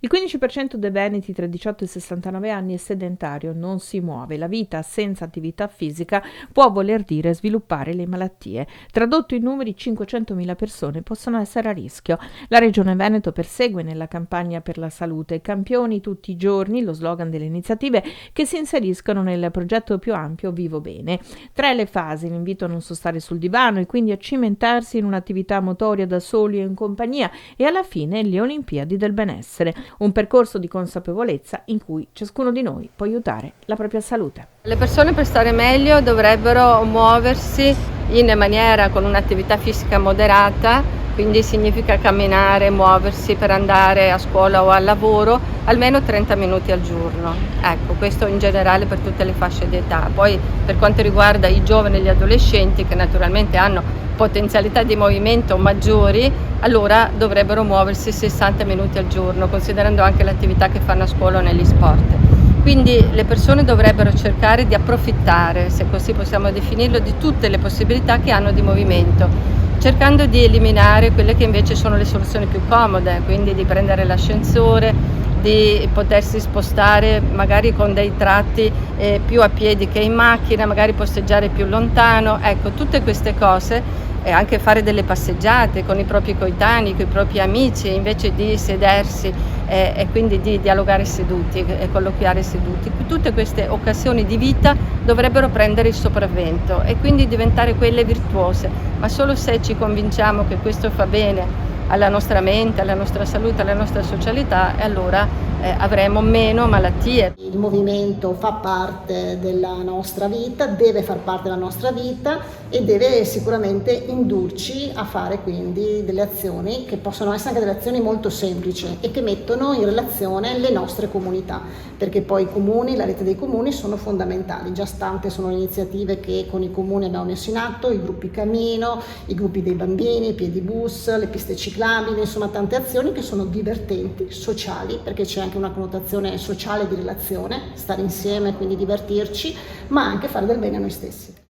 Il 15% dei veneti tra i 18 e i 69 anni è sedentario, non si muove. La vita senza attività fisica può voler dire sviluppare le malattie. Tradotto in numeri, 500.000 persone possono essere a rischio. La Regione Veneto persegue nella campagna per la salute campioni tutti i giorni, lo slogan delle iniziative che si inseriscono nel progetto più ampio Vivo Bene. 3 le fasi: l'invito a non sostare sul divano e quindi a cimentarsi in un'attività motoria da soli o in compagnia, e alla fine le Olimpiadi del benessere, un percorso di consapevolezza in cui ciascuno di noi può aiutare la propria salute. Le persone per stare meglio dovrebbero muoversi in maniera con un'attività fisica moderata, quindi significa camminare, muoversi per andare a scuola o al lavoro almeno 30 minuti al giorno. Ecco, questo in generale per tutte le fasce di età. Poi per quanto riguarda i giovani e gli adolescenti, che naturalmente hanno potenzialità di movimento maggiori, allora dovrebbero muoversi 60 minuti al giorno, considerando anche l'attività che fanno a scuola o negli sport. Quindi le persone dovrebbero cercare di approfittare, se così possiamo definirlo, di tutte le possibilità che hanno di movimento, cercando di eliminare quelle che invece sono le soluzioni più comode, quindi di prendere l'ascensore, di potersi spostare magari con dei tratti più a piedi che in macchina, magari posteggiare più lontano. Ecco, tutte queste cose, e anche fare delle passeggiate con i propri coetanei, con i propri amici, invece di sedersi e quindi di dialogare seduti e colloquiare seduti. Tutte queste occasioni di vita dovrebbero prendere il sopravvento e quindi diventare quelle virtuose, ma solo se ci convinciamo che questo fa bene alla nostra mente, alla nostra salute, alla nostra socialità, e allora avremo meno malattie. Il movimento fa parte della nostra vita, deve far parte della nostra vita e deve sicuramente indurci a fare quindi delle azioni che possono essere anche delle azioni molto semplici e che mettono in relazione le nostre comunità, perché poi i comuni, la rete dei comuni sono fondamentali. Già tante sono le iniziative che con i comuni abbiamo messo in atto, i gruppi cammino, i gruppi dei bambini, i piedibus, le piste ciclabili, insomma tante azioni che sono divertenti, sociali, perché c'è anche una connotazione sociale di relazione, stare insieme, quindi divertirci, ma anche fare del bene a noi stessi.